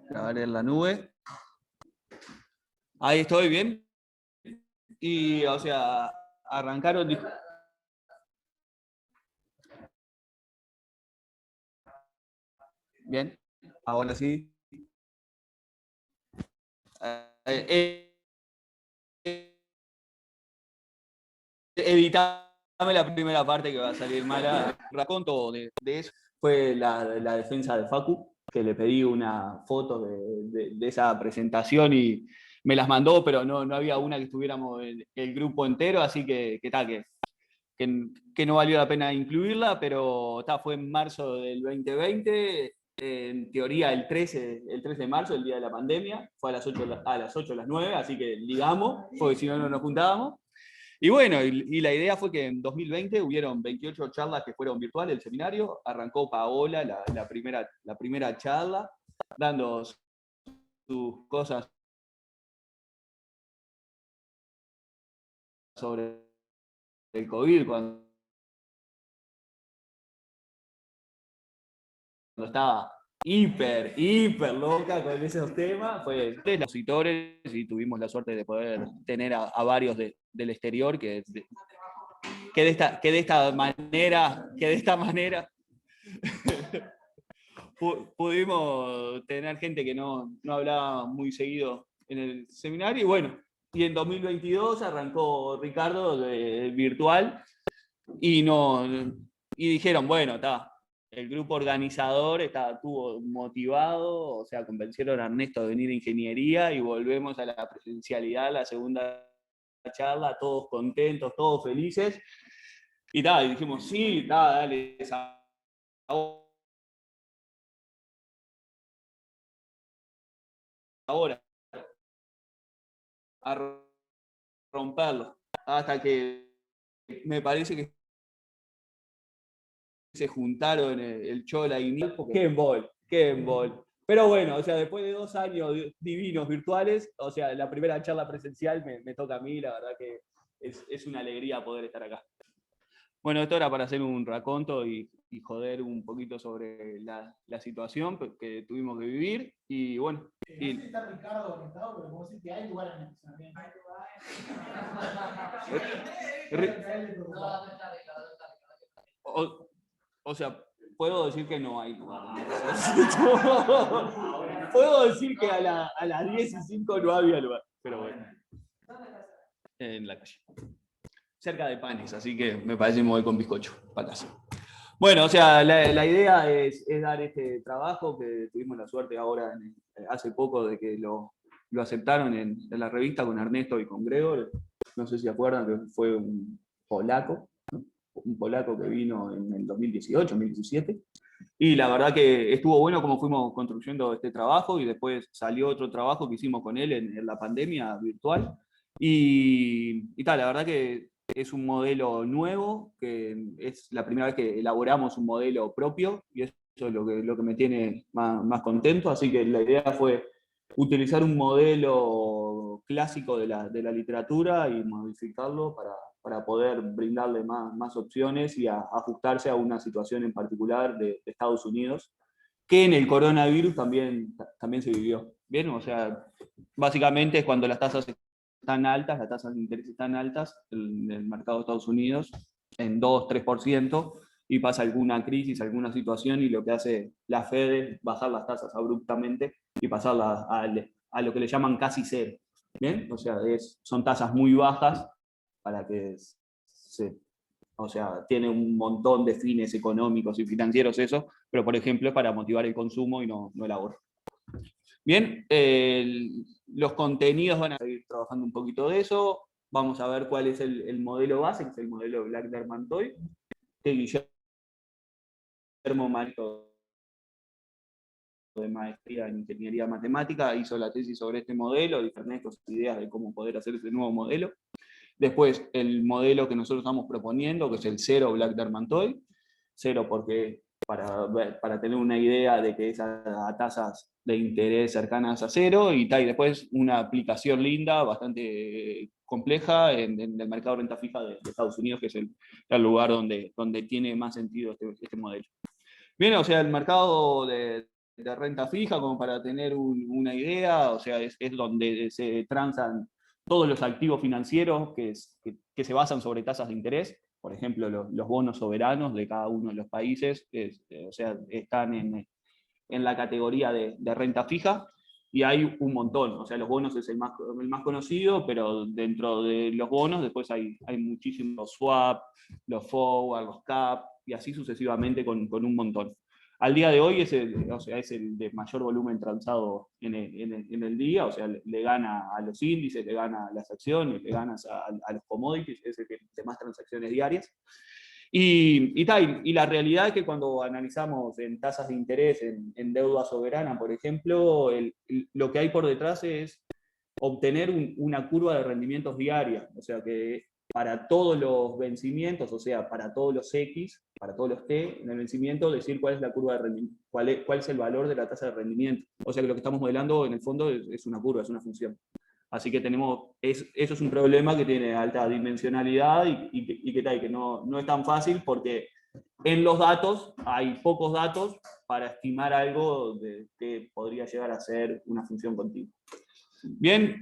Grabar en la nube. Ahí estoy bien. Y, o sea, arrancaron. Bien, ahora sí. Editame la primera parte que va a salir mala. El raconto de eso fue la defensa de Facu, que le pedí una foto de esa presentación y me las mandó, pero no había una que estuviéramos el grupo entero, así que no valió la pena incluirla, pero fue en marzo del 2020, en teoría el 13 de marzo, el día de la pandemia, fue a las 8 a las 9, así que ligamos, porque si no, no nos juntábamos. Y bueno, y la idea fue que en 2020 hubieron 28 charlas que fueron virtuales, el seminario, arrancó Paola la primera charla, dando sus cosas sobre el COVID, cuando estaba hiper loca con esos temas, fue de los expositores y tuvimos la suerte de poder tener a varios del exterior que de esta manera pudimos tener gente que no hablaba muy seguido en el seminario y bueno, y en 2022 arrancó Ricardo virtual y dijeron, bueno, el grupo organizador estuvo motivado, o sea, convencieron a Ernesto de venir a ingeniería y volvemos a la presencialidad, la segunda charla, todos contentos, todos felices. Y dijimos, sí, dale, ahora, a romperlo. Hasta que me parece que se juntaron el Chola y Nico. ¡Qué embol! Pero bueno, o sea, después de 2 años divinos virtuales, o sea, la primera charla presencial me toca a mí, la verdad que es una alegría poder estar acá. Bueno, esto era para hacer un raconto y joder un poquito sobre la situación que tuvimos que vivir. Y bueno. No sé si está Ricardo conectado, pero como decir que hay lugar en el estacionamiento. O sea, puedo decir que no hay lugar. Puedo decir que a las 10:05 no había lugar, pero bueno. En la calle. Cerca de Panes, así que me parece que me voy con bizcocho para casa. Bueno, o sea, la idea es dar este trabajo que tuvimos la suerte ahora, hace poco, de que lo aceptaron en la revista con Ernesto y con Gregor. No sé si se acuerdan que fue un polaco que vino en el 2018, 2017. Y la verdad que estuvo bueno cómo fuimos construyendo este trabajo y después salió otro trabajo que hicimos con él en la pandemia virtual. Y la verdad que es un modelo nuevo, que es la primera vez que elaboramos un modelo propio y eso es lo que me tiene más contento. Así que la idea fue utilizar un modelo clásico de la literatura y modificarlo para poder brindarle más opciones y ajustarse a una situación en particular de Estados Unidos, que en el coronavirus también se vivió. ¿Bien? O sea, básicamente es cuando las tasas están altas, las tasas de interés están altas en el mercado de Estados Unidos, en 2-3%, y pasa alguna crisis, alguna situación, y lo que hace la Fed es bajar las tasas abruptamente y pasarlas a lo que le llaman casi cero. ¿Bien? O sea, son tasas muy bajas para que o sea, tiene un montón de fines económicos y financieros eso, pero por ejemplo es para motivar el consumo y no el ahorro. Bien, los contenidos van a seguir trabajando un poquito de eso. Vamos a ver cuál es el modelo base, que es el modelo Blackler-Mantoy, que Guillermo Marito, de maestría en ingeniería matemática, hizo la tesis sobre este modelo, diferentes ideas de cómo poder hacer ese nuevo modelo. Después, el modelo que nosotros estamos proponiendo, que es el cero Blackler-Mantoy, cero porque para tener una idea de que es a tasas de interés cercanas a cero, y después una aplicación linda, bastante compleja en el mercado de renta fija de Estados Unidos, que es el lugar donde tiene más sentido este modelo. Bien, o sea, el mercado de renta fija, como para tener una idea, o sea, es donde se transan todos los activos financieros que se basan sobre tasas de interés. Por ejemplo, los bonos soberanos de cada uno de los países, o sea, están en la categoría de renta fija, y hay un montón. O sea, los bonos es el más conocido, pero dentro de los bonos después hay muchísimos swap, los forward, los cap, y así sucesivamente con un montón. Al día de hoy es el de mayor volumen transado en el día, o sea, le gana a los índices, le gana a las acciones, le gana a los commodities, es el de más transacciones diarias. Y la realidad es que cuando analizamos en tasas de interés, en deuda soberana, por ejemplo, lo que hay por detrás es obtener una curva de rendimientos diaria, o sea que para todos los vencimientos, o sea, para todos los X, para todos los T en el vencimiento, decir cuál es la curva de rendimiento, cuál es el valor de la tasa de rendimiento. O sea que lo que estamos modelando en el fondo es una curva, es una función. Así que eso es un problema que tiene alta dimensionalidad y que no es tan fácil, porque en los datos hay pocos datos para estimar algo que podría llegar a ser una función continua. Bien,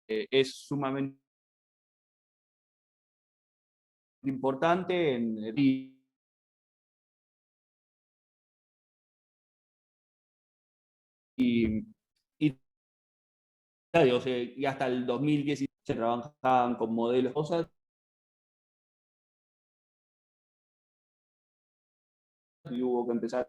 es sumamente importante o sea, y hasta el 2017 se trabajaban con modelos, cosas, y hubo que empezar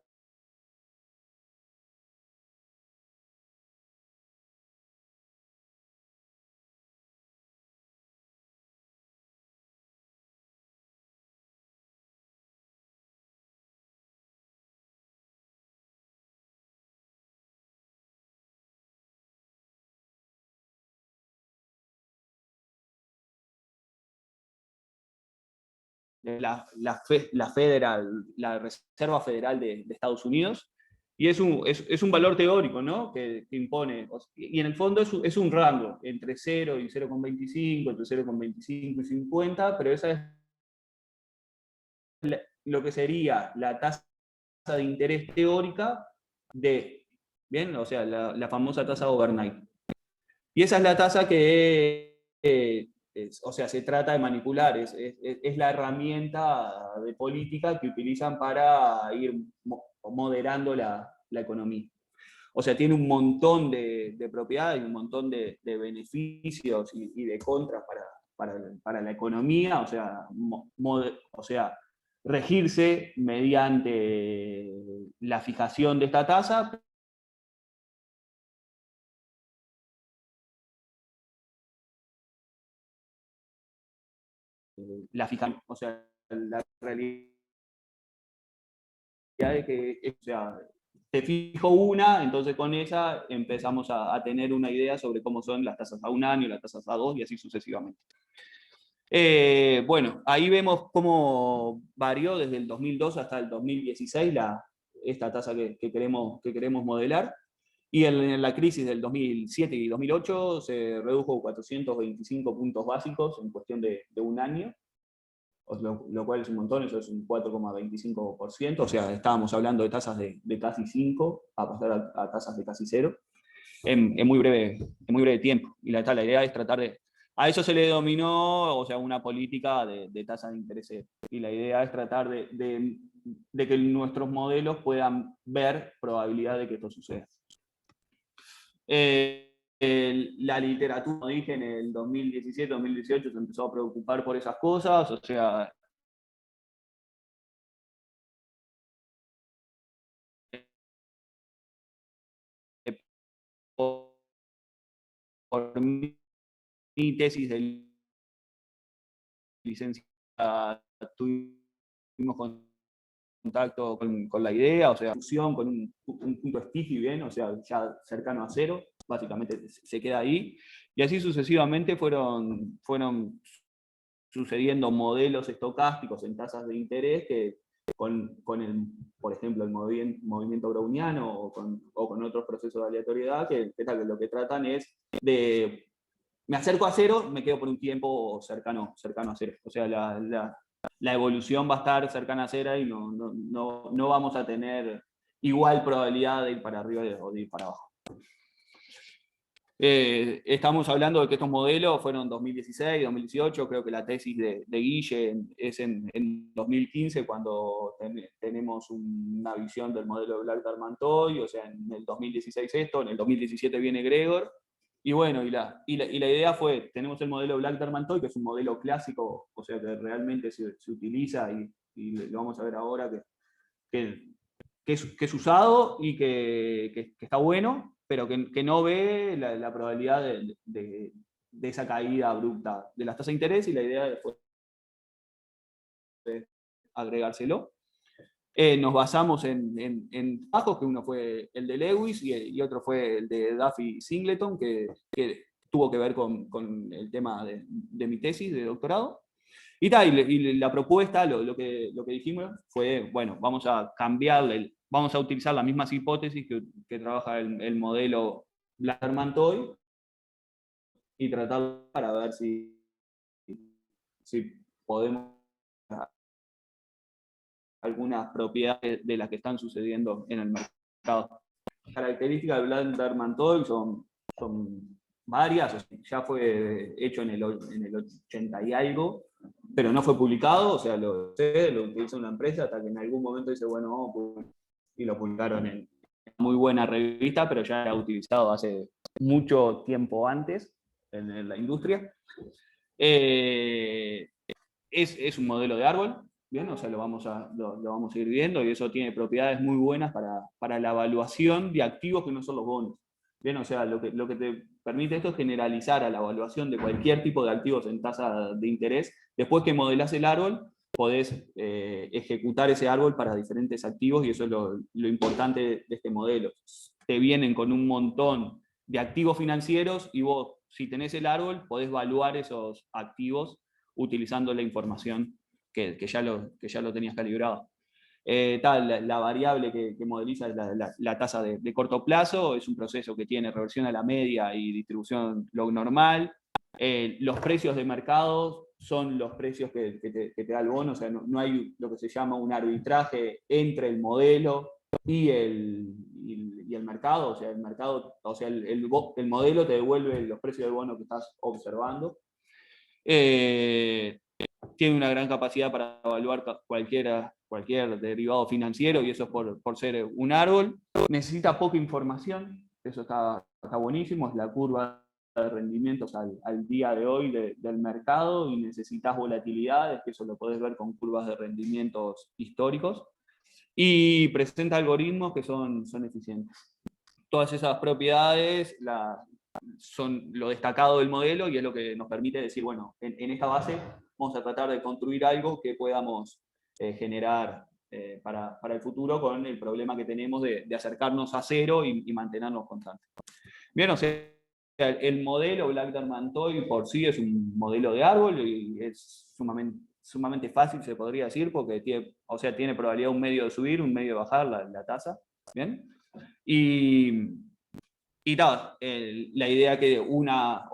la Federal, la Reserva Federal de Estados Unidos, y es un valor teórico, ¿no? que impone, y en el fondo es un rango entre 0 y 0,25, entre 0,25 y 50, pero esa es lo que sería la tasa de interés teórica ¿bien? O sea, la famosa tasa overnight. Y esa es la tasa que o sea, se trata de manipular, es la herramienta de política que utilizan para ir moderando la economía. O sea, tiene un montón de propiedades y un montón de beneficios y de contras para la economía, o sea, regirse mediante la fijación de esta tasa. La fijación, o sea, la realidad es que, o sea, te fijo una, entonces con esa empezamos a tener una idea sobre cómo son las tasas a un año, las tasas a 2 y así sucesivamente. Bueno, ahí vemos cómo varió desde el 2002 hasta el 2016 esta tasa que queremos modelar. Y en la crisis del 2007 y 2008 se redujo 425 puntos básicos en cuestión de un año, lo cual es un montón, eso es un 4,25%, o sea, estábamos hablando de tasas de casi 5 a pasar a tasas de casi 0 en muy breve tiempo. Y la idea es tratar de... A eso se le denominó, o sea, una política de tasa de interés. Y la idea es tratar de que nuestros modelos puedan ver probabilidad de que esto suceda. La literatura, como dije, en el 2017-2018 se empezó a preocupar por esas cosas, o sea, por mi tesis de licencia tuvimos contacto con la idea, o sea, fusión con un punto Stiffy, bien, o sea, ya cercano a 0, básicamente se queda ahí, y así sucesivamente fueron sucediendo modelos estocásticos en tasas de interés que con por ejemplo, el movimiento browniano o con otros procesos de aleatoriedad que lo que tratan es me acerco a 0, me quedo por un tiempo cercano a 0. O sea, la evolución va a estar cercana a cero y no vamos a tener igual probabilidad de ir para arriba o de ir para abajo. Estamos hablando de que estos modelos fueron 2016, 2018, creo que la tesis de Guille es en 2015, cuando tenemos una visión del modelo de Black-Darman-Toy, o sea, en el 2016 esto, en el 2017 viene Gregor, y bueno, y la idea fue, tenemos el modelo Black-Darman-Toy, que es un modelo clásico, o sea, que realmente se utiliza, y lo vamos a ver ahora, que es usado y que está bueno, pero que no ve la probabilidad de esa caída abrupta de las tasas de interés, y la idea fue agregárselo. Nos basamos en trabajos, que uno fue el de Lewis y otro fue el de Duffy Singleton, que tuvo que ver con el tema de mi tesis de doctorado. Y la propuesta, lo que dijimos fue, bueno, vamos a cambiarle, vamos a utilizar las mismas hipótesis que trabaja el modelo Black-Darman-Toy y tratar para ver si podemos algunas propiedades de las que están sucediendo en el mercado. Las características del Black-Darman-Toy son varias, o sea, ya fue hecho en el 80 y algo, pero no fue publicado, o sea, lo utiliza una empresa hasta que en algún momento dice, bueno, y lo publicaron en muy buena revista, pero ya era utilizado hace mucho tiempo antes en la industria. Es un modelo de árbol, ¿bien? O sea, lo vamos a ir viendo, y eso tiene propiedades muy buenas para la evaluación de activos que no son los bonos. Bien, o sea, lo que te permite esto es generalizar a la evaluación de cualquier tipo de activos en tasa de interés. Después que modelás el árbol, podés ejecutar ese árbol para diferentes activos, y eso es lo importante de este modelo. Te vienen con un montón de activos financieros, y vos, si tenés el árbol, podés evaluar esos activos utilizando la información que ya lo tenías calibrado. La variable que modeliza es la tasa de corto plazo, es un proceso que tiene reversión a la media y distribución log normal. Los precios de mercado son los precios que te da el bono, o sea, no hay lo que se llama un arbitraje entre el modelo y el mercado, o sea, el modelo te devuelve los precios del bono que estás observando. Tiene una gran capacidad para evaluar cualquier derivado financiero, y eso es por ser un árbol. Necesita poca información, eso está buenísimo, es la curva de rendimientos al día de hoy del mercado, y necesitas volatilidades, que eso lo podés ver con curvas de rendimientos históricos, y presenta algoritmos que son eficientes. Todas esas propiedades son lo destacado del modelo, y es lo que nos permite decir, bueno, en esta base vamos a tratar de construir algo que podamos generar para el futuro, con el problema que tenemos de acercarnos a cero y mantenernos constantes. Bien, o sea, el modelo Black-Darman-Toy por sí es un modelo de árbol, y es sumamente fácil, se podría decir, porque tiene probabilidad un medio de subir, un medio de bajar la tasa. ¿Bien? Y la idea que una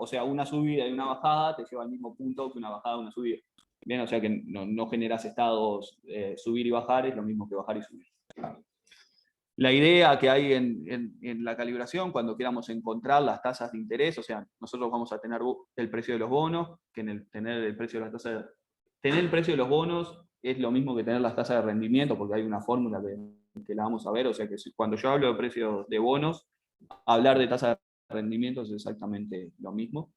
subida y una bajada te lleva al mismo punto que una bajada y una subida. Bien, o sea que no generas estados subir y bajar, es lo mismo que bajar y subir. La idea que hay en la calibración, cuando queramos encontrar las tasas de interés, o sea, nosotros vamos a tener el precio de los bonos, que tener el precio de las tasas tener el precio de los bonos es lo mismo que tener las tasas de rendimiento, porque hay una fórmula que la vamos a ver, o sea que cuando yo hablo de precios de bonos, hablar de tasa de rendimiento es exactamente lo mismo.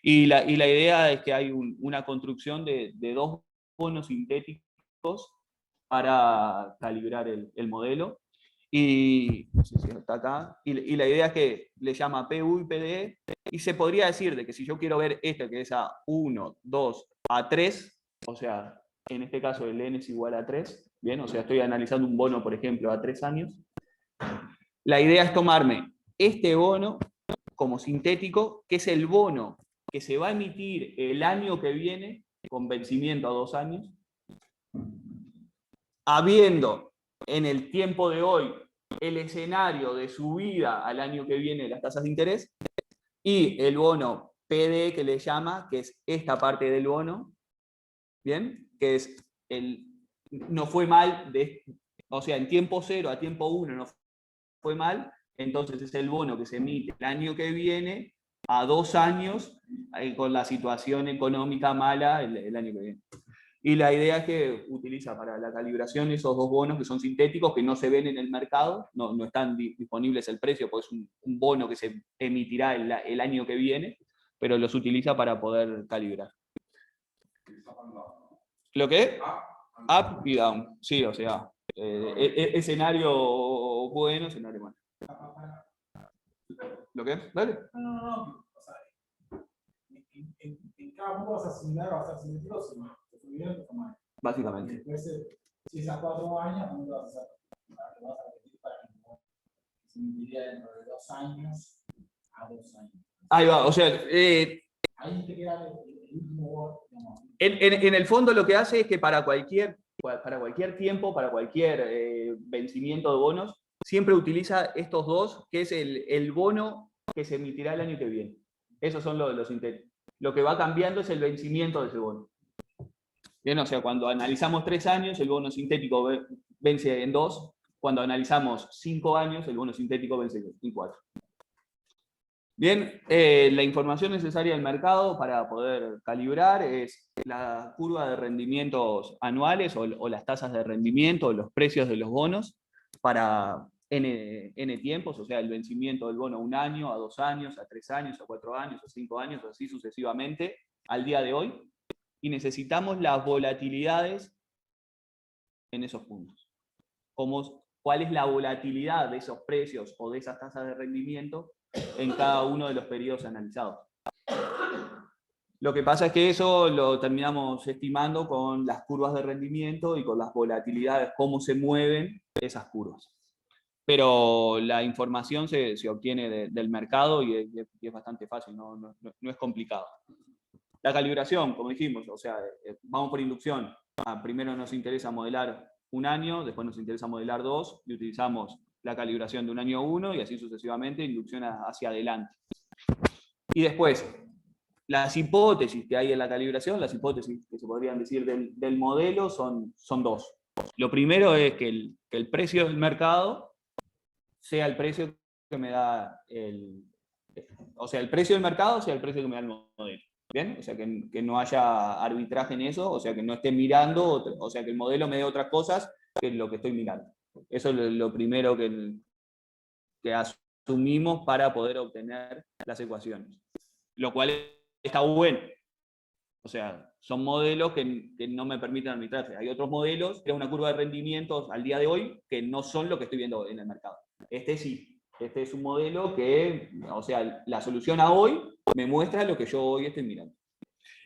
Y la idea es que hay una construcción de dos bonos sintéticos para calibrar el modelo. Y no sé si está acá. Y la idea es que le llama PU y PDE. Y se podría decir de que si yo quiero ver este, que es a 1, 2, a 3, o sea, en este caso el N es igual a 3, bien, o sea, estoy analizando un bono, por ejemplo, a 3 años. La idea es tomarme este bono como sintético, que es el bono que se va a emitir el año que viene, con vencimiento a 2 años, habiendo en el tiempo de hoy el escenario de subida al año que viene de las tasas de interés, y el bono PD, que le llama, que es esta parte del bono, ¿bien? que es no fue mal, o sea, en tiempo 0 a tiempo 1 no fue mal, entonces es el bono que se emite el año que viene a 2 años con la situación económica mala el año que viene. Y la idea es que utiliza para la calibración esos dos bonos que son sintéticos, que no se ven en el mercado, no están disponibles el precio, porque es un bono que se emitirá el año que viene, pero los utiliza para poder calibrar. ¿Lo qué? Up y down, sí, o sea, escenario bueno, escenario malo. ¿Lo qué? Dale. No. O sea, en cada punto vas a asimilar, vas a ser simétrico, Básicamente. Después, si es a 4 años, ¿dónde vas a hacer? Para que vas a repetir para que se emitiría dentro de 2 años a 2 años. Ahí va, o sea, ahí te queda el último bono. En el fondo lo que hace es que para cualquier tiempo, para cualquier vencimiento de bonos, siempre utiliza estos dos, que es el bono que se emitirá el año que viene. Esos son los sintéticos. Lo que va cambiando es el vencimiento de ese bono. Bien, o sea, cuando analizamos 3 años, el bono sintético vence en 2. Cuando analizamos 5 años, el bono sintético vence en 4. Bien, la información necesaria del mercado para poder calibrar es la curva de rendimientos anuales o las tasas de rendimiento o los precios de los bonos para N tiempos, o sea, el vencimiento del bono a 1 año, a 2 años, a 3 años, a 4 años, a 5 años, así sucesivamente, al día de hoy. Y necesitamos las volatilidades en esos puntos. ¿Cuál es la volatilidad de esos precios o de esas tasas de rendimiento en cada uno de los periodos analizados? Lo que pasa es que eso lo terminamos estimando con las curvas de rendimiento y con las volatilidades, cómo se mueven esas curvas. Pero la información se obtiene del mercado y es bastante fácil, no es complicado. La calibración, como dijimos, o sea, vamos por inducción. Primero nos interesa modelar 1 año, después nos interesa modelar 2, y utilizamos la calibración de 1 año 1 y así sucesivamente, inducción hacia adelante. Y después, las hipótesis que hay en la calibración, las hipótesis que se podrían decir del modelo son 2. Lo primero es que el precio del mercado sea el precio que me da o sea, el precio del mercado sea el precio que me da el modelo. ¿Bien? O sea, que no haya arbitraje en eso, o sea, que no esté mirando, o sea, que el modelo me dé otras cosas que lo que estoy mirando. Eso es lo primero que asumimos para poder obtener las ecuaciones. Lo cual está bueno. O sea, son modelos que no me permiten arbitraje. Hay otros modelos, que es una curva de rendimientos al día de hoy, que no son lo que estoy viendo en el mercado. Este sí. Este es un modelo que, o sea, la solución a hoy me muestra lo que yo hoy estoy mirando.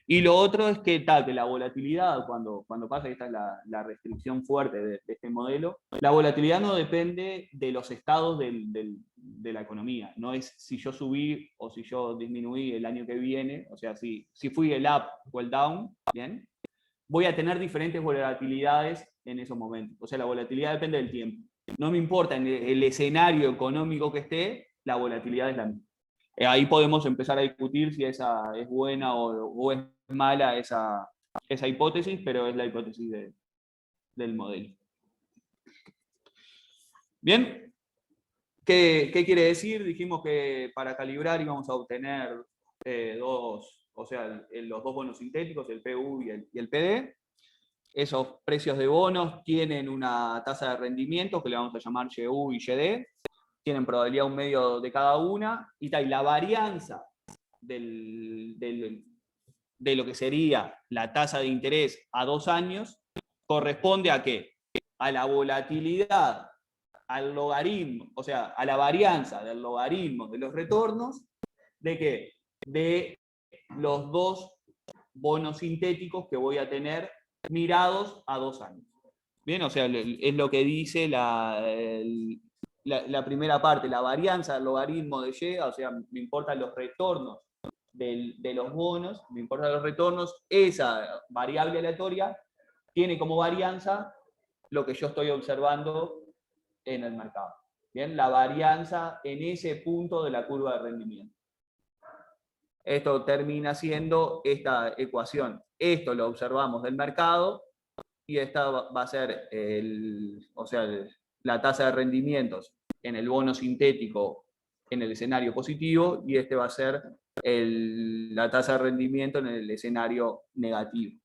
Y lo otro es que la volatilidad, cuando pasa, esta es la restricción fuerte de este modelo, la volatilidad no depende de los estados de la economía. No es si yo subí o si yo disminuí el año que viene, o sea, si fui el up o el down, ¿bien? Voy a tener diferentes volatilidades en esos momentos. O sea, la volatilidad depende del tiempo. No me importa en el escenario económico que esté, la volatilidad es la misma. Ahí podemos empezar a discutir si esa es buena o es mala esa hipótesis, pero es la hipótesis del modelo. Bien, ¿qué quiere decir? Dijimos que para calibrar íbamos a obtener los dos bonos sintéticos, el PU y el PD. Esos precios de bonos tienen una tasa de rendimiento que le vamos a llamar YU y YD. Tienen probabilidad 1 medio de cada una. Y la varianza de lo que sería la tasa de interés a 2 años corresponde a ¿qué? A la volatilidad, al logaritmo, o sea, a la varianza del logaritmo de los retornos, ¿de qué? De los dos bonos sintéticos que voy a tener mirados a 2 años. Bien, o sea, es lo que dice la primera parte, la varianza del logaritmo de Y, o sea, me importan los retornos de los bonos, me importan los retornos, esa variable aleatoria tiene como varianza lo que yo estoy observando en el mercado. Bien, la varianza en ese punto de la curva de rendimiento. Esto termina siendo esta ecuación. esto lo observamos del mercado, y esta va a ser la tasa de rendimientos en el bono sintético en el escenario positivo, y este va a ser la tasa de rendimiento en el escenario negativo.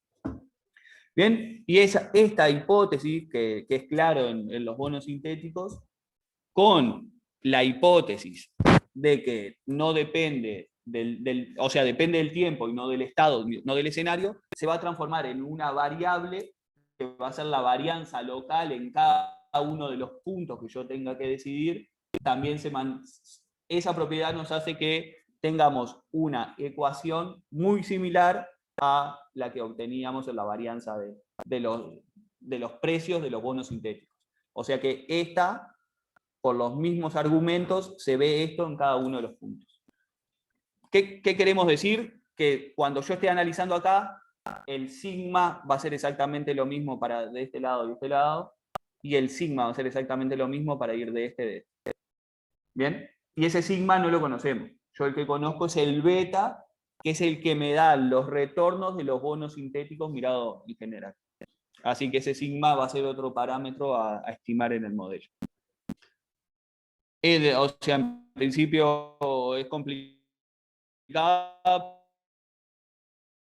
Bien, y esta hipótesis, que es claro en los bonos sintéticos, con la hipótesis de que no depende o sea, depende del tiempo y no del estado, no del escenario, se va a transformar en una variable que va a ser la varianza local en cada uno de los puntos que yo tenga que decidir. También esa propiedad nos hace que tengamos una ecuación muy similar a la que obteníamos en la varianza de los precios de los bonos sintéticos. O sea que por los mismos argumentos, se ve esto en cada uno de los puntos. ¿Qué queremos decir? Que cuando yo esté analizando acá, el sigma va a ser exactamente lo mismo de este lado y de este lado, y el sigma va a ser exactamente lo mismo para ir de este y de este. ¿Bien? Y ese sigma no lo conocemos. Yo el que conozco es el beta, que es el que me da los retornos de los bonos sintéticos mirado en general. Así que ese sigma va a ser otro parámetro a estimar en el modelo. O sea, en principio es complicado,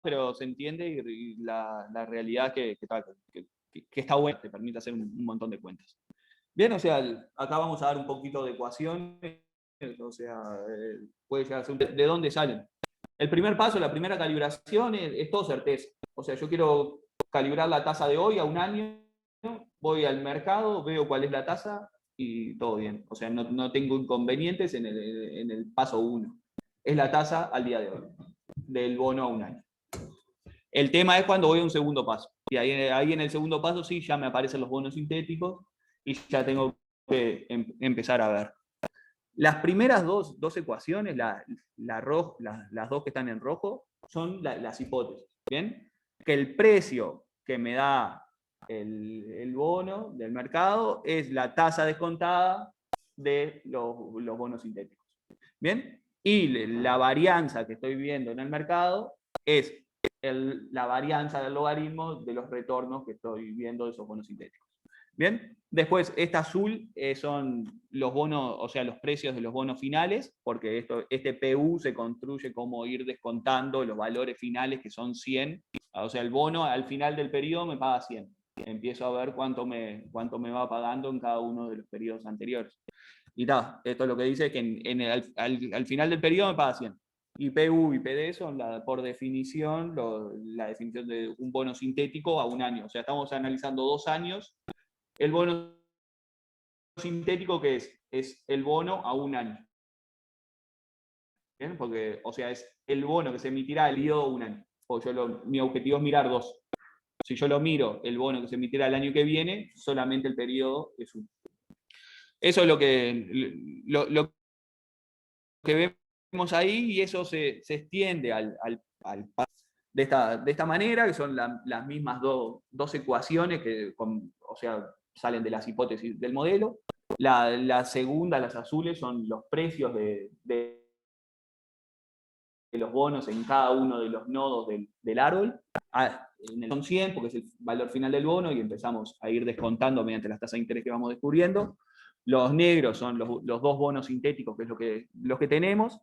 pero se entiende, y la realidad que está buena, te permite hacer un montón de cuentas. Bien, o sea, acá vamos a dar un poquito de ecuaciones, o sea, puede llegar a ser ¿de dónde salen? El primer paso, la primera calibración es todo certeza. O sea, yo quiero calibrar la tasa de hoy a un año, voy al mercado, veo cuál es la tasa y todo bien. O sea, no tengo inconvenientes en el paso 1. Es la tasa al día de hoy, del bono a un año. El tema es cuando voy a un segundo paso. Y ahí en el segundo paso sí ya me aparecen los bonos sintéticos y ya tengo que empezar a ver. Las primeras dos ecuaciones, las dos que están en rojo, son las hipótesis. ¿Bien? Que el precio que me da el bono del mercado es la tasa descontada de los bonos sintéticos. ¿Bien? Y la varianza que estoy viendo en el mercado es la varianza del logaritmo de los retornos que estoy viendo de esos bonos sintéticos. Bien, después esta azul son los bonos, o sea, los precios de los bonos finales, porque este PU se construye como ir descontando los valores finales, que son 100. O sea, el bono al final del periodo me paga 100. Empiezo a ver cuánto me va pagando en cada uno de los periodos anteriores. Y esto es lo que dice, que al final del periodo me paga 100. Y PU y PD son por definición la definición de un bono sintético a un año. O sea, estamos analizando 2 años. El bono sintético, ¿qué es? Es el bono a un año. ¿Bien? Porque, o sea, es el bono que se emitirá el periodo un año. Mi objetivo es mirar 2. Si yo lo miro, el bono que se emitirá el año que viene, solamente el periodo es 1. Eso es lo que vemos ahí, y eso se extiende de esta manera, que son las mismas dos ecuaciones que, o sea, salen de las hipótesis del modelo. La segunda, las azules, son los precios de los bonos en cada uno de los nodos del árbol. Son 100, porque es el valor final del bono, y empezamos a ir descontando mediante las tasas de interés que vamos descubriendo. Los negros son los 2 bonos sintéticos, que es lo que tenemos.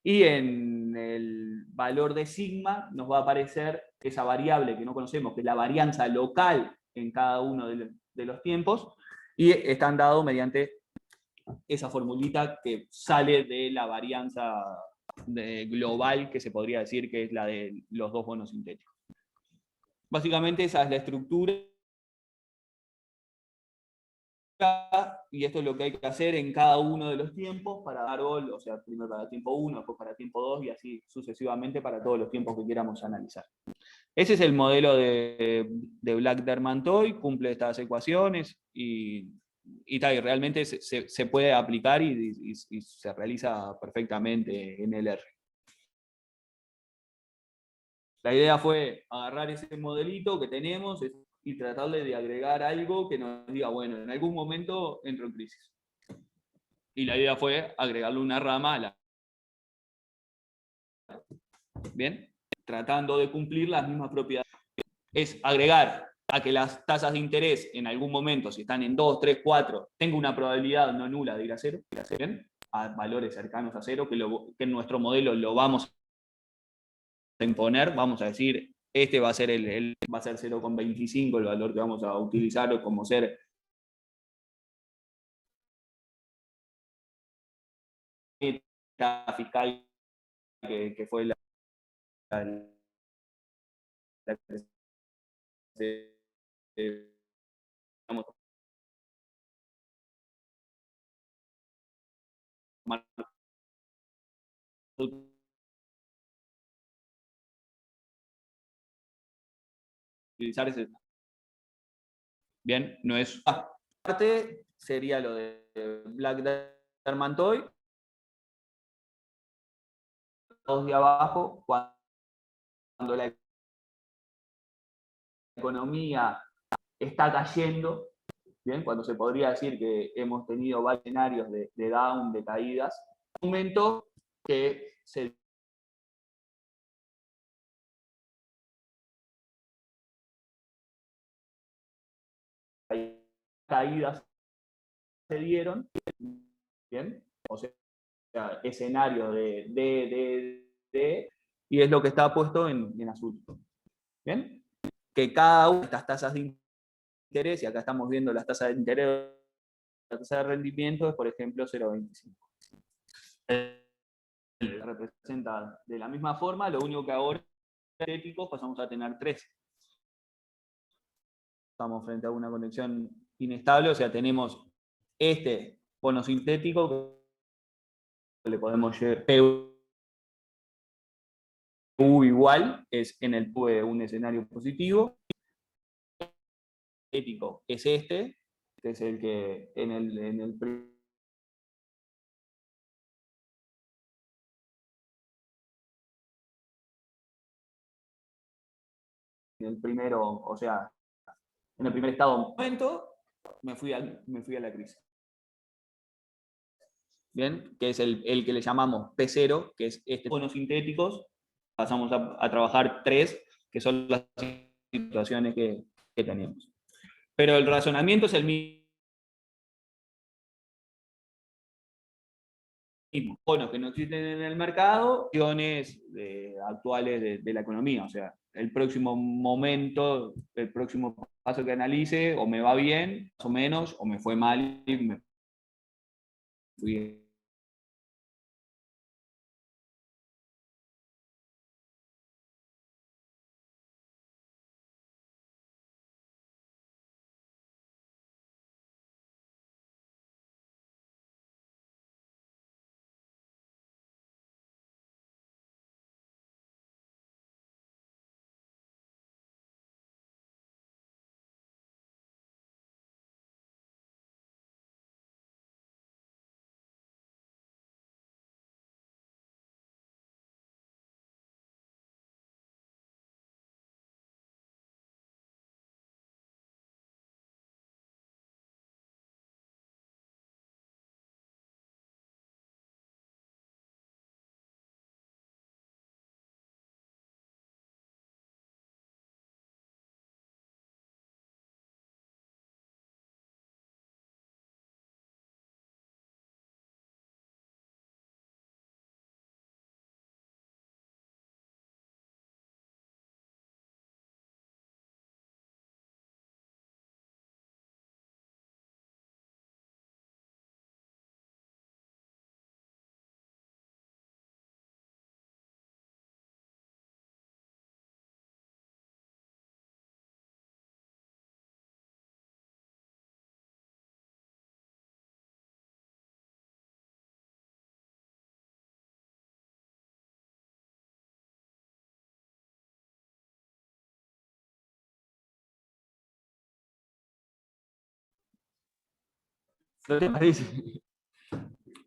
Y en el valor de sigma nos va a aparecer esa variable que no conocemos, que es la varianza local en cada uno de los tiempos, y están dados mediante esa formulita que sale de la varianza global, que se podría decir que es la de los 2 bonos sintéticos. Básicamente esa es la estructura, y esto es lo que hay que hacer en cada uno de los tiempos para dar árbol, o sea, primero para tiempo 1, después para tiempo 2, y así sucesivamente para todos los tiempos que queramos analizar. Ese es el modelo de Black-Derman-Toy, cumple estas ecuaciones y realmente se puede aplicar y se realiza perfectamente en el R. La idea fue agarrar ese modelito que tenemos y tratarle de agregar algo que nos diga, bueno, en algún momento entro en crisis. Y la idea fue agregarle una rama a la... ¿Bien? tratando de cumplir las mismas propiedades. Es agregar a que las tasas de interés en algún momento, si están en 2, 3, 4, tenga una probabilidad no nula de ir a cero, ¿bien? A valores cercanos a cero, que en nuestro modelo lo vamos a imponer, vamos a decir, este va a ser va a ser 0,25 el valor que vamos a utilizar como ser fiscal que fue la vamos a utilizar ese. Bien, no es. Parte sería lo de Black-Dermantoid. Dos de abajo, cuando la economía está cayendo, bien, cuando se podría decir que hemos tenido varios escenarios de down, de caídas, un momento que se caídas se dieron, bien, o sea, escenario de, y es lo que está puesto en azul, bien, que cada una de estas tasas de interés, y acá estamos viendo las tasas de interés, la tasa de rendimiento es, por ejemplo, 0,25. Representa de la misma forma, lo único que ahora sintéticos pasamos a tener 3. Estamos frente a una conexión inestable, o sea, tenemos este bono sintético que le podemos llevar PU igual, es en el PU un escenario positivo. El sintético es este, que es el que en el primero, o sea, en el primer estado momento, me fui a la crisis. Bien, que es el que le llamamos P0, que es este bonos sintéticos, pasamos a trabajar 3, que son las situaciones que tenemos. Pero el razonamiento es el mismo. Bonos que no existen en el mercado, acciones actuales de la economía. O sea, el próximo momento, el próximo paso que analice, o me va bien, más o menos, o me fue mal y me fui.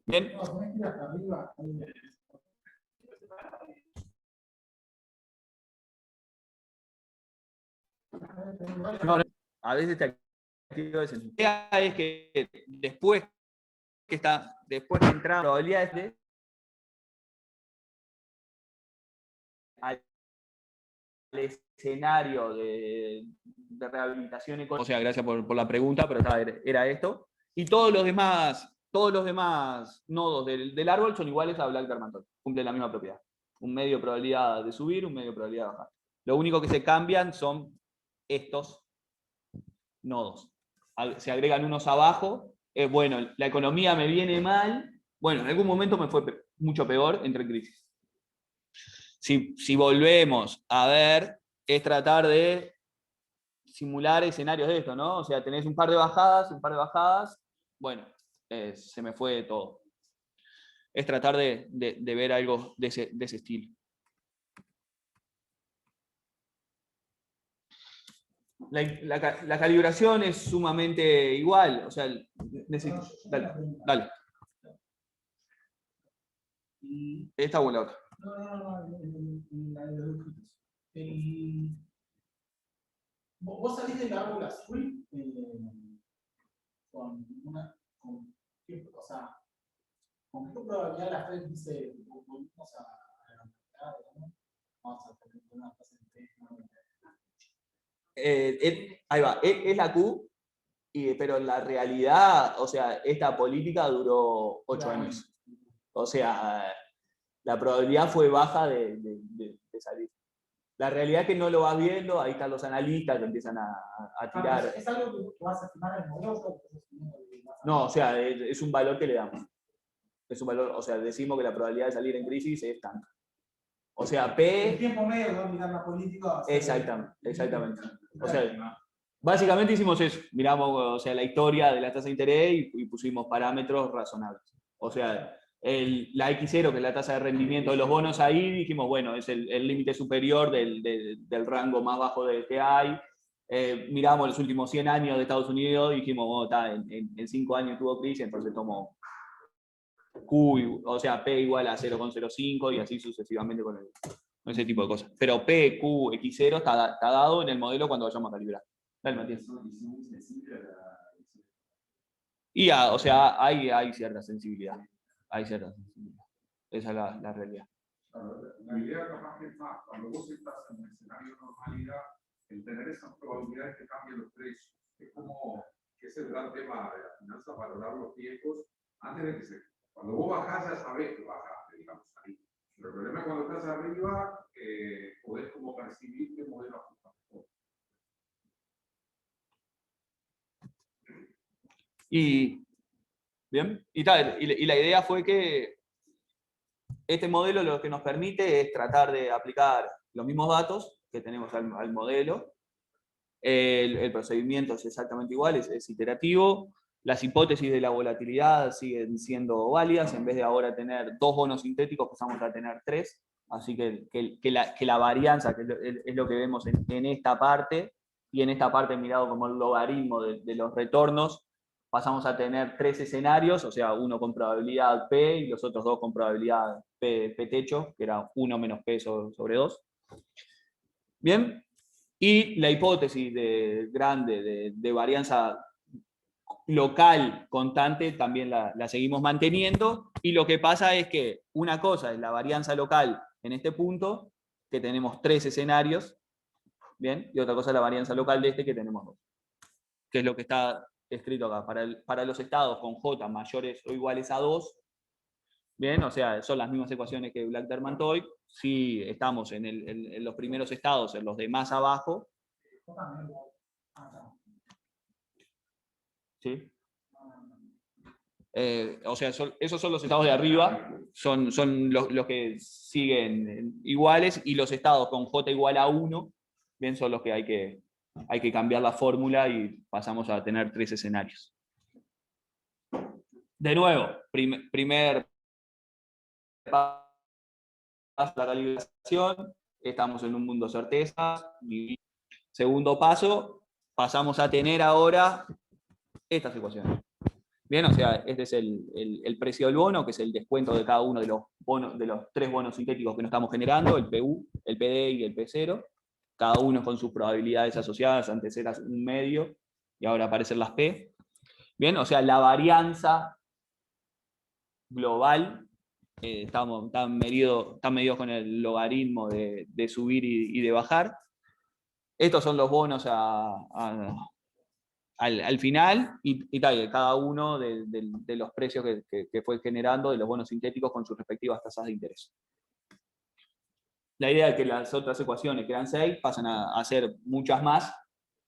Bien. No, a veces te activo ese. La idea es que después que entra probabilidades de escenario de rehabilitación económica. O sea, gracias por la pregunta, pero era esto. Y todos los demás nodos del árbol son iguales a Black Darmantoid. Cumplen la misma propiedad. Un medio probabilidad de subir, un medio probabilidad de bajar. Lo único que se cambian son estos nodos. Se agregan unos abajo. Bueno, la economía me viene mal. Bueno, en algún momento me fue mucho peor, entre crisis. Si volvemos a ver, es tratar de simular escenarios de esto, ¿no? O sea, tenés un par de bajadas, bueno, se me fue todo. Es tratar de ver algo de ese estilo. La calibración es sumamente igual, o sea, dale. Esta o la otra. Vos salís del árbol azul con o sea, ¿con qué probabilidad la Fed dice volvemos a la mitad, vamos a tener una tasa de ahí va, es la Q, pero en la realidad, o sea, esta política duró 8 años. O sea, la probabilidad fue baja de salir. La realidad es que no lo vas viendo, ahí están los analistas que empiezan a tirar. ¿Es algo que vas a estimar en el modelo? No, o sea, es un valor que le damos. Es un valor, o sea, decimos que la probabilidad de salir en crisis es tanta. O sea, P... El tiempo medio que va a mirar la política... Exactamente. O sea, básicamente hicimos eso. Miramos, o sea, la historia de la tasa de interés y pusimos parámetros razonables. O sea, la X0, que es la tasa de rendimiento de los bonos ahí, dijimos, bueno, es el límite superior del rango más bajo del que hay. Miramos los últimos 100 años de Estados Unidos y dijimos, bueno, en 5 años tuvo crisis, entonces tomó Q, o sea, P igual a 0,05 y así sucesivamente con ese tipo de cosas. Pero P, Q, X0 está dado en el modelo cuando vayamos a calibrar. Dale, Matías. Y o sea, hay cierta sensibilidad. Esa es la realidad. La idea capaz que es más, cuando vos estás en un escenario de normalidad, el tener esas probabilidades que cambien los precios, es como que es el gran tema de la finanza, valorar los tiempos antes de que se... Cuando vos bajás ya sabés que bajaste, digamos, ahí. Pero el problema es cuando estás arriba, podés como percibir que modelo ajusta mejor. Y la idea fue que este modelo lo que nos permite es tratar de aplicar los mismos datos que tenemos al modelo. El procedimiento es exactamente igual, es iterativo. Las hipótesis de la volatilidad siguen siendo válidas. En vez de ahora tener 2 bonos sintéticos, pasamos a tener 3. Así que la varianza, que es lo que vemos en esta parte, y en esta parte mirado como el logaritmo de los retornos, pasamos a tener 3 escenarios, o sea, uno con probabilidad P y los otros 2 con probabilidad P techo, que era 1 menos P sobre 2. Bien, y la hipótesis grande de varianza local constante también la seguimos manteniendo, y lo que pasa es que una cosa es la varianza local en este punto, que tenemos 3 escenarios, bien, y otra cosa es la varianza local de este, que tenemos 2, que es lo que está escrito acá. Para los estados con J mayores o iguales a 2, bien, o sea, son las mismas ecuaciones que Black-Darmantoid. Si estamos en los primeros estados, en los de más abajo, ¿sí? O sea, esos son los estados de arriba, son los que siguen iguales, y los estados con J igual a 1, bien, son los que hay que cambiar la fórmula y pasamos a tener 3 escenarios. De nuevo, primer paso, la calibración, estamos en un mundo de certezas. Segundo paso, pasamos a tener ahora estas ecuaciones. Bien, o sea, este es el precio del bono, que es el descuento de cada uno de los 3 bonos sintéticos que nos estamos generando, el PU, el PD y el P0, cada uno con sus probabilidades asociadas. Antes era un medio y ahora aparecen las P. Bien, o sea, la varianza global están medidos con el logaritmo de subir y de bajar. Estos son los bonos al final y tal, cada uno de los precios que fue generando de los bonos sintéticos con sus respectivas tasas de interés. La idea es que las otras ecuaciones, que eran 6, pasan a ser muchas más,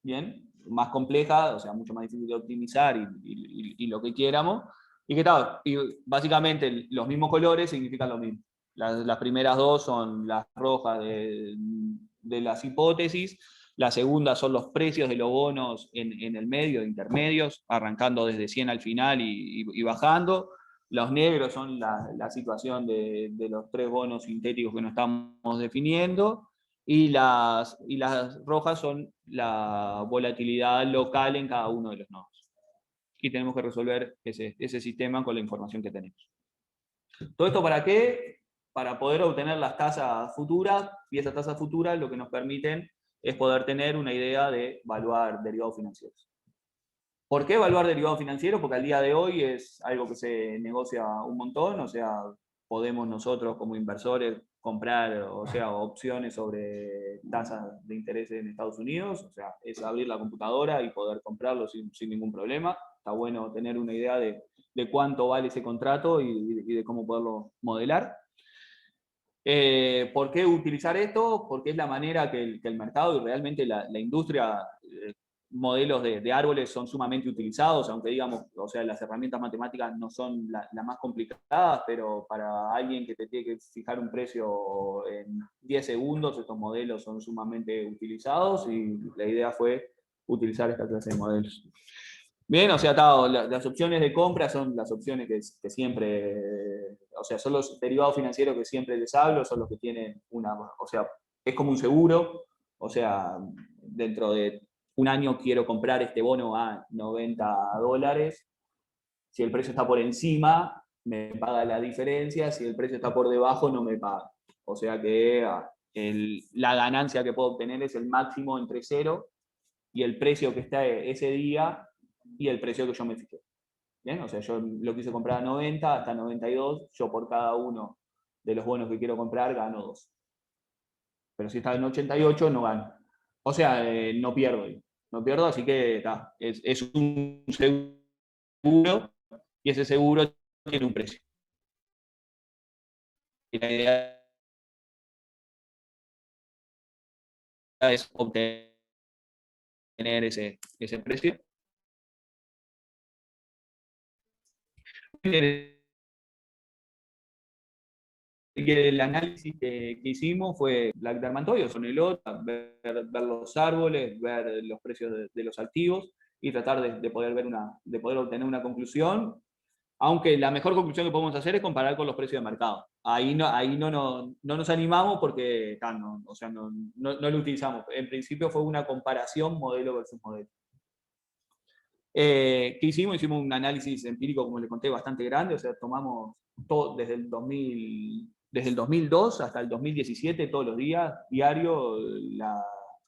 ¿bien? Más complejas, o sea, mucho más difícil de optimizar y lo que quieramos. Y que tal, y básicamente los mismos colores significan lo mismo. Las primeras dos son las rojas de las hipótesis, la segunda son los precios de los bonos en el medio, intermedios, arrancando desde 100 al final y bajando. Los negros son la situación de los 3 bonos sintéticos que nos estamos definiendo, y las rojas son la volatilidad local en cada uno de los nodos. Y tenemos que resolver ese sistema con la información que tenemos. ¿Todo esto para qué? Para poder obtener las tasas futuras, y esas tasas futuras lo que nos permiten es poder tener una idea de evaluar derivados financieros. ¿Por qué evaluar derivados financieros? Porque al día de hoy es algo que se negocia un montón, o sea, podemos nosotros como inversores comprar, o sea, opciones sobre tasas de interés en Estados Unidos, o sea, es abrir la computadora y poder comprarlo sin ningún problema. Está bueno tener una idea de cuánto vale ese contrato y de cómo poderlo modelar. ¿Por qué utilizar esto? Porque es la manera que el mercado y realmente la industria, modelos de árboles son sumamente utilizados, aunque digamos, o sea, las herramientas matemáticas no son las más complicadas, pero para alguien que te tiene que fijar un precio en 10 segundos, estos modelos son sumamente utilizados y la idea fue utilizar esta clase de modelos. Bien, o sea, las opciones de compra son las opciones que siempre, o sea, son los derivados financieros que siempre les hablo, son los que tienen o sea, es como un seguro, o sea, dentro de un año quiero comprar este bono a $90, si el precio está por encima, me paga la diferencia, si el precio está por debajo, no me paga. O sea que la ganancia que puedo obtener es el máximo entre 0 y el precio que está ese día y el precio que yo me fijé. ¿Bien? O sea, yo lo quise comprar a 90 hasta 92, yo por cada uno de los bonos que quiero comprar gano 2. Pero si está en 88 no gano. O sea, no pierdo. No pierdo, así que es un seguro y ese seguro tiene un precio. Y la idea es obtener ese precio. El análisis que hicimos fue Black Dermantoides, Sonelot, ver los árboles, ver los precios de los activos y tratar de poder obtener una conclusión, aunque la mejor conclusión que podemos hacer es comparar con los precios de mercado. Ahí no nos animamos porque no lo utilizamos. En principio fue una comparación modelo versus modelo. ¿Qué hicimos? Hicimos un análisis empírico, como les conté, bastante grande, o sea, tomamos todo desde el 2002 hasta el 2017, todos los días, diario,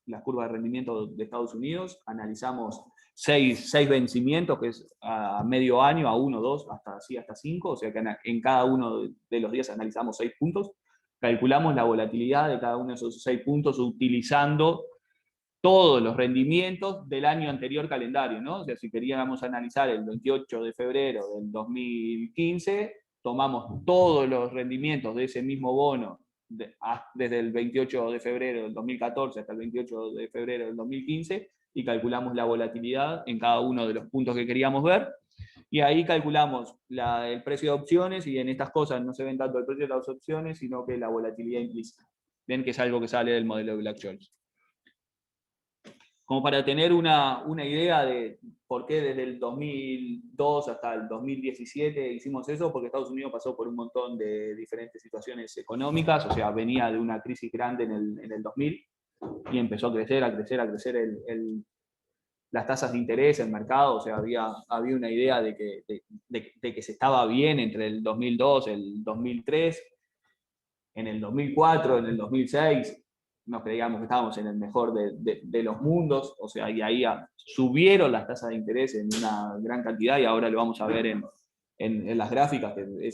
las curvas de rendimiento de Estados Unidos, analizamos 6 vencimientos, que es a medio año, a 1, 2, hasta 5, o sea que en cada uno de los días analizamos 6 puntos, calculamos la volatilidad de cada uno de esos 6 puntos utilizando todos los rendimientos del año anterior calendario, ¿no? O sea, si queríamos analizar el 28 de febrero del 2015, tomamos todos los rendimientos de ese mismo bono desde el 28 de febrero del 2014 hasta el 28 de febrero del 2015 y calculamos la volatilidad en cada uno de los puntos que queríamos ver. Y ahí calculamos el precio de opciones, y en estas cosas no se ven tanto el precio de las opciones, sino que la volatilidad implícita. Ven que es algo que sale del modelo de Black-Scholes. Como para tener una idea de por qué desde el 2002 hasta el 2017 hicimos eso, porque Estados Unidos pasó por un montón de diferentes situaciones económicas, o sea, venía de una crisis grande en el 2000 y empezó a crecer las tasas de interés, el mercado, o sea, había una idea de que se estaba bien entre el 2002, el 2003, en el 2004, en el 2006, nos creíamos que estábamos en el mejor de los mundos, o sea, y ahí subieron las tasas de interés en una gran cantidad, y ahora lo vamos a ver en las gráficas, que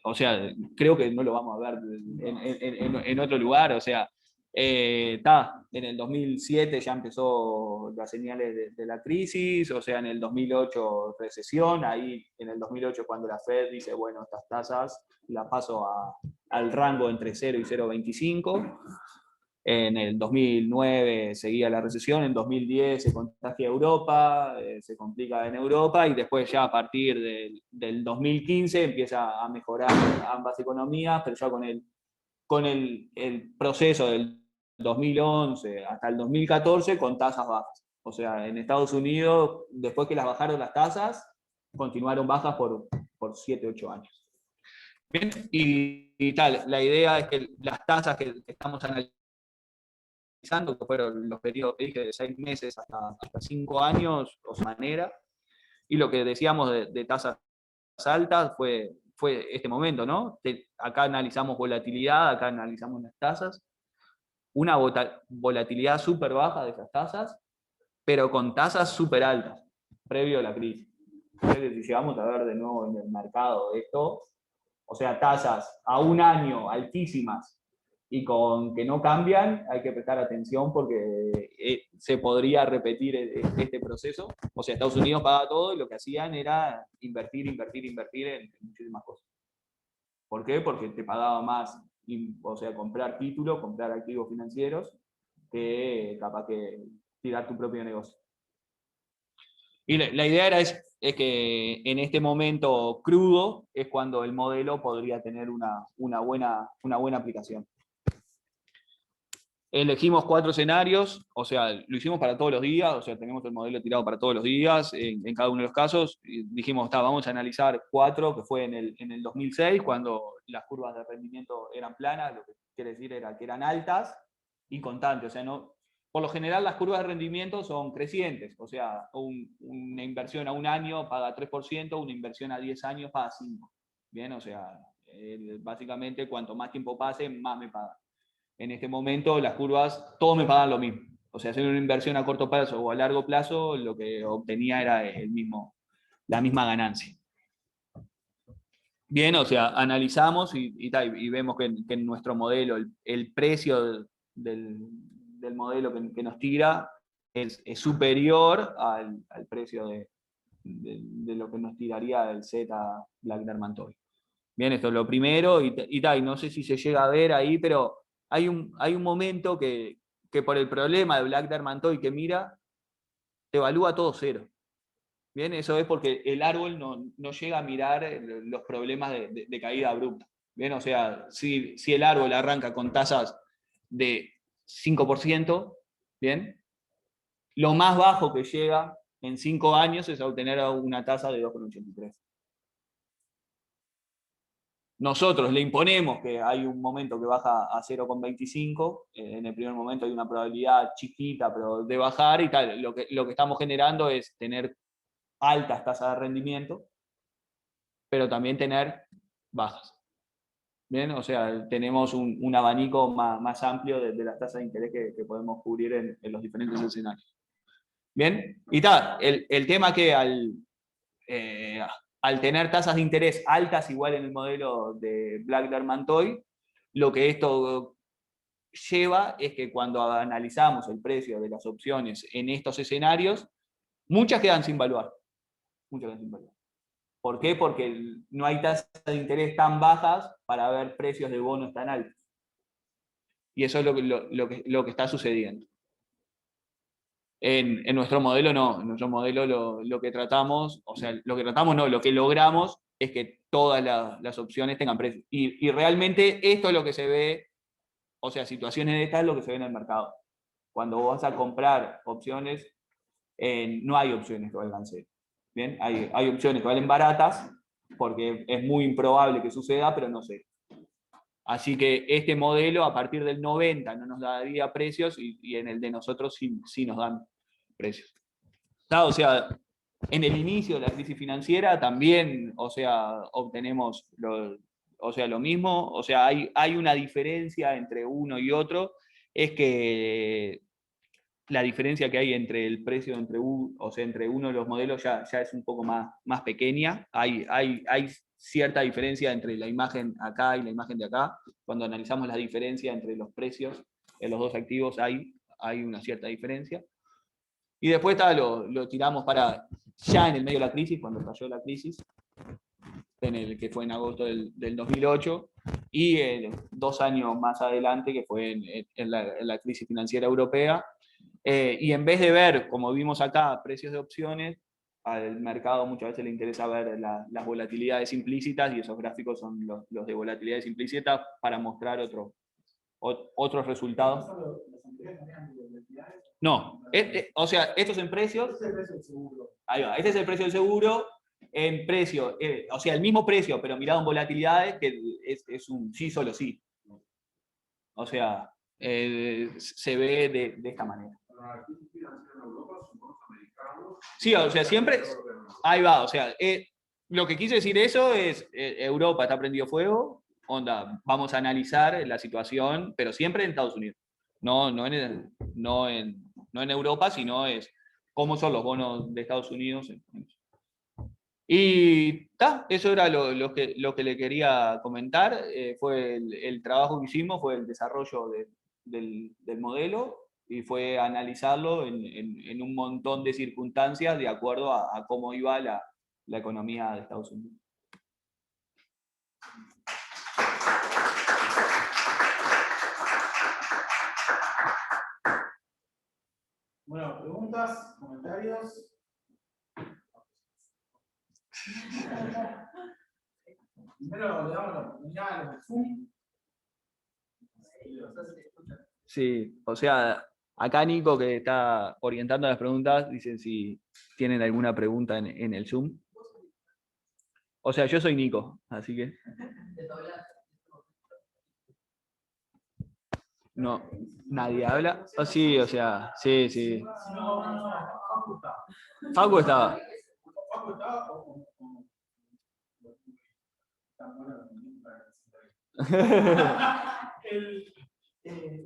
o sea, creo que no lo vamos a ver en otro lugar, o sea, en el 2007 ya empezó las señales de la crisis, o sea, en el 2008 recesión, ahí en el 2008 cuando la Fed dice, bueno, estas tasas las paso al rango entre 0 y 0,25. En el 2009 seguía la recesión, en 2010 se contagia Europa, se complica en Europa y después ya a partir del 2015 empieza a mejorar ambas economías, pero ya con el proceso del 2011 hasta el 2014 con tasas bajas. O sea, en Estados Unidos, después que las bajaron las tasas, continuaron bajas por 7, 8 años. Bien, y tal, la idea es que las tasas que estamos analizando, que fueron los periodos que dije de 6 meses hasta 5 años, o su manera, y lo que decíamos de tasas altas fue este momento, ¿no? Acá analizamos volatilidad, acá analizamos las tasas, una volatilidad súper baja de esas tasas, pero con tasas súper altas, previo a la crisis. Entonces, si llegamos a ver de nuevo en el mercado esto, o sea, tasas a un año altísimas y con que no cambian, hay que prestar atención porque se podría repetir este proceso. O sea, Estados Unidos paga todo y lo que hacían era invertir en muchísimas cosas. ¿Por qué? Porque te pagaba más, o sea, comprar títulos, comprar activos financieros, que capaz que tirar tu propio negocio. Y la idea es que en este momento crudo es cuando el modelo podría tener una buena aplicación. Elegimos 4 escenarios, o sea, lo hicimos para todos los días, o sea, tenemos el modelo tirado para todos los días, en cada uno de los casos. Y dijimos, vamos a analizar 4, que fue en el 2006, cuando las curvas de rendimiento eran planas, lo que quiere decir era que eran altas y constantes, o sea, no, por lo general las curvas de rendimiento son crecientes, o sea, una inversión a un año paga 3%, una inversión a 10 años paga 5%. Bien, o sea, básicamente cuanto más tiempo pase, más me paga. En este momento las curvas, todos me pagan lo mismo. O sea, hacer una inversión a corto plazo o a largo plazo, lo que obtenía era la misma ganancia. Bien, o sea, analizamos y vemos que en nuestro modelo el precio del modelo que nos tira es superior al precio de lo que nos tiraría el Z Black Diamond Toy. Bien, esto es lo primero y no sé si se llega a ver ahí, pero hay un momento que por el problema de Black Diamond Toy que mira, te evalúa todo cero. Bien, eso es porque el árbol no llega a mirar los problemas de caída abrupta. Bien, o sea, si el árbol arranca con tasas de 5%, bien, lo más bajo que llega en 5 años es a obtener una tasa de 2,83. Nosotros le imponemos que hay un momento que baja a 0,25, en el primer momento hay una probabilidad chiquita, pero de bajar y tal. Lo que estamos generando es tener altas tasas de rendimiento, pero también tener bajas. Bien, o sea, tenemos un abanico más amplio de las tasas de interés que podemos cubrir en los diferentes escenarios. Bien, y tal, el tema que al tener tasas de interés altas igual en el modelo de Black Diamond Toy, lo que esto lleva es que cuando analizamos el precio de las opciones en estos escenarios, muchas quedan sin valuar. ¿Por qué? Porque no hay tasas de interés tan bajas para ver precios de bonos tan altos. Y eso es lo que está sucediendo. En nuestro modelo no, en nuestro modelo lo que tratamos, o sea, lo que logramos es que todas las opciones tengan precio. Y realmente esto es lo que se ve, o sea, situaciones de estas es lo que se ve en el mercado. Cuando vas a comprar opciones, no hay opciones que valgan cero. ¿Bien? Hay opciones que valen baratas, porque es muy improbable que suceda, pero no sé. Así que este modelo a partir del 90 no nos daría precios y en el de nosotros sí nos dan precios. O sea, en el inicio de la crisis financiera también, o sea, obtenemos lo mismo, o sea, hay una diferencia entre uno y otro, es que la diferencia que hay entre el precio entre uno de los modelos ya es un poco más pequeña. Hay cierta diferencia entre la imagen acá y la imagen de acá. Cuando analizamos la diferencia entre los precios en los dos activos hay una cierta diferencia. Y después lo tiramos para ya en el medio de la crisis, cuando cayó la crisis, que fue en agosto del 2008, y 2 años más adelante, que fue en la crisis financiera europea. Y en vez de ver, como vimos acá, precios de opciones, al mercado muchas veces le interesa ver las volatilidades implícitas, y esos gráficos son los de volatilidades implícitas para mostrar otros resultados. No, o sea, estos en precios. Ahí va, este es el precio del seguro. En precio, o sea, el mismo precio, pero mirado en volatilidades, que es un sí, solo sí. O sea, se ve de esta manera. Sí, o sea, siempre. Ahí va, o sea, lo que quise decir eso es: Europa está prendido fuego, onda, vamos a analizar la situación, pero siempre en Estados Unidos. No en Europa, sino es cómo son los bonos de Estados Unidos. Y eso era lo que le quería comentar. Fue el trabajo que hicimos, fue el desarrollo del modelo, y fue analizarlo en un montón de circunstancias de acuerdo a cómo iba la economía de Estados Unidos. Bueno, preguntas, comentarios. Primero le damos la oportunidad a los de Zoom. Sí, o sea, acá Nico, que está orientando las preguntas, dicen si tienen alguna pregunta en el Zoom. O sea, yo soy Nico, así que... No, nadie habla. Oh, sí, o sea, sí, sí. Facu estaba.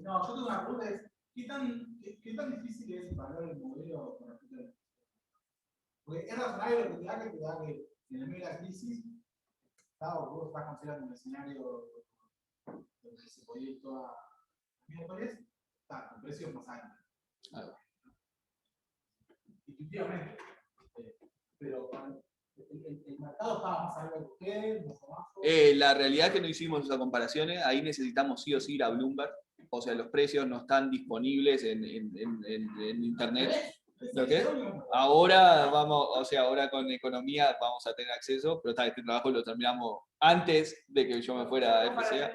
No, yo tengo una pregunta, es ¿qué tan difícil es evaluar el modelo con respecto a... Porque es razonable lo que te da que en el medio de la crisis, vos estás considerando un escenario donde se podía ir toda miércoles, con precios más altos. Intuitivamente. Pero el mercado estaba más alto que ustedes, más abajo. La realidad es que no hicimos esas comparaciones. Ahí necesitamos sí o sí ir a Bloomberg. O sea, los precios no están disponibles en internet. ¿Lo qué? Ahora ahora con economía vamos a tener acceso, pero este trabajo lo terminamos antes de que yo me fuera a FCA.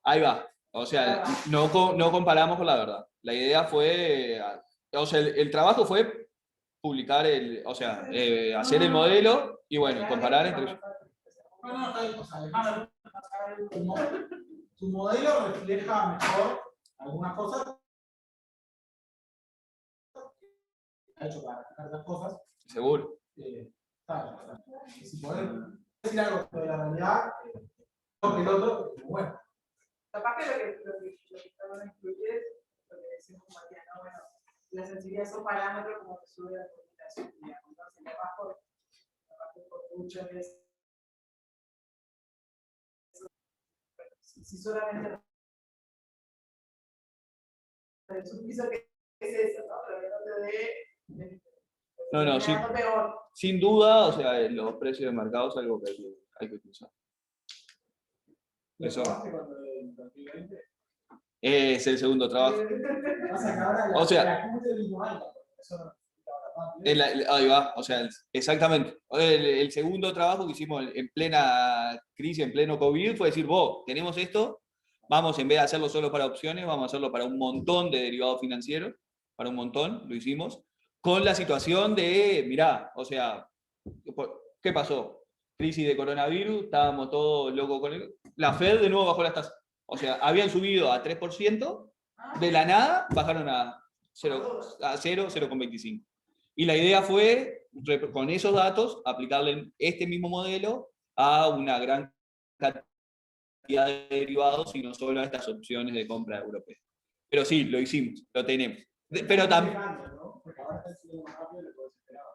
Ahí va. O sea, no comparamos con la verdad. La idea fue, o sea, el trabajo fue publicar hacer el modelo y bueno, comparar entre ellos. O sea, tu modelo refleja mejor algunas cosas. Ha hecho para reflejar las cosas. Seguro. Si podés decir algo de la realidad, que el otro, bueno. Capaz que lo que estaban incluidos es lo que decimos como Matías, ¿no? Bueno, la sensibilidad es un parámetro como que sube la comunicación, digamos. Entonces, capaz por mucho es. Si solamente es un piso que es eso, ¿no? Pero que no te dé. No, sin duda, o sea, los precios de mercado es algo que hay que utilizar. Eso es el segundo trabajo. O sea, ahí va, o sea, exactamente. El segundo trabajo que hicimos en plena crisis, en pleno COVID, fue decir, tenemos esto, vamos, en vez de hacerlo solo para opciones, vamos a hacerlo para un montón de derivados financieros, para un montón, lo hicimos, con la situación de, mirá, o sea, ¿qué pasó? Crisis de coronavirus, estábamos todos locos con el... La Fed de nuevo bajó las tasas. O sea, habían subido a 3%, de la nada bajaron a 0,25. Y la idea fue, con esos datos, aplicarle este mismo modelo a una gran cantidad de derivados y no solo a estas opciones de compra europeas. Pero sí, lo hicimos, lo tenemos. Pero también... ¿no? Porque ahora está subiendo más rápido de lo que se esperaba.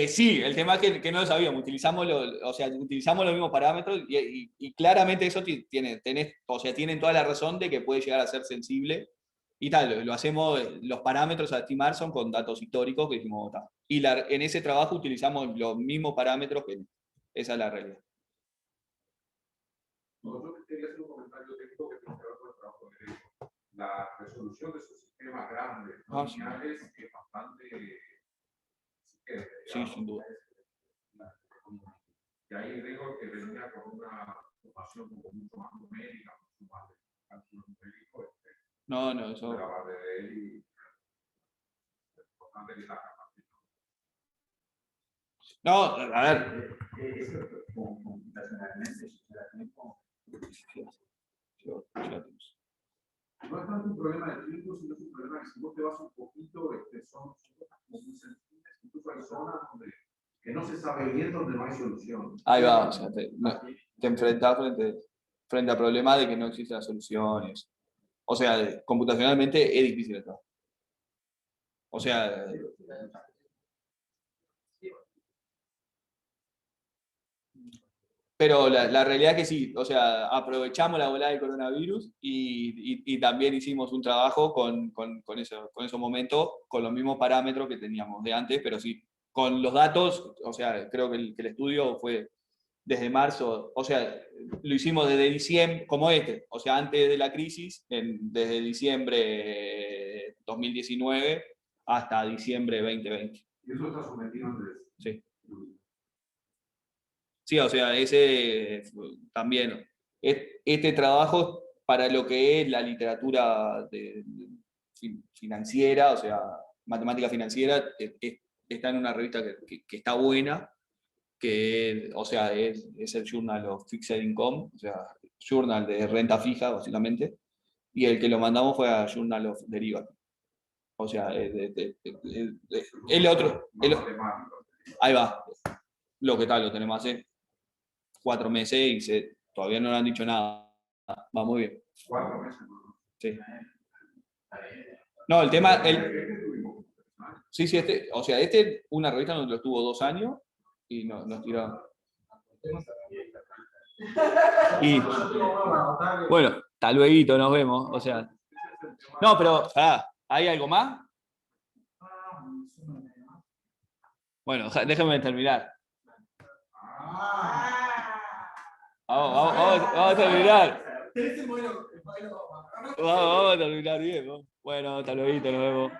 Sí, el tema es que no lo sabíamos, utilizamos los mismos parámetros y claramente eso tienen toda la razón de que puede llegar a ser sensible y tal, lo hacemos, los parámetros a estimar son con datos históricos que dijimos, ta. Y en ese trabajo utilizamos los mismos parámetros que esa es la realidad. Nosotros quería hacer un comentario técnico que tiene que ver con el trabajo de derecho. La resolución de esos sistemas grandes, Sí. lineales, es bastante... Sí, sin duda. Y ahí digo que venía con una formación mucho más numérica, mucho más de cálculo numérico. No, eso... De la parte de él y importante que la capacidad. No, a ver. Computacionalmente, No es tanto un problema de tiempo, sino es un problema que si vos te vas un poquito, son como muy sensibles, incluso hay zonas donde que no se sabe bien donde no hay solución. Ahí va, o sea, te enfrentas frente a problemas de que no existen las soluciones. O sea, computacionalmente es difícil esto. O sea, pero la realidad es que sí, o sea, aprovechamos la volada del coronavirus y también hicimos un trabajo con esos momentos, con los mismos parámetros que teníamos de antes, pero sí, con los datos, o sea, creo que el estudio fue desde marzo, o sea, lo hicimos desde diciembre, como o sea, antes de la crisis, desde diciembre 2019 hasta diciembre 2020. Y eso está sometido en derecho. Sí. Sí, o sea, ese también. Este trabajo para lo que es la literatura financiera, o sea, matemática financiera, está en una revista que está buena, que o sea, es el Journal of Fixed Income, o sea, Journal de renta fija, básicamente, y el que lo mandamos fue a Journal of Derivative. O sea, el otro, ahí va, lo que tal, lo tenemos hace 4 meses y todavía no le han dicho nada. Va muy bien. 4 meses. Sí. No, el tema... Sí, o sea, una revista donde lo estuvo 2 años y nos tiró. Y bueno, hasta luego, nos vemos. O sea. No, pero, ¿hay algo más? Bueno, déjame terminar. Vamos a terminar. Vamos a terminar bien, ¿no? Bueno, hasta luego, nos vemos.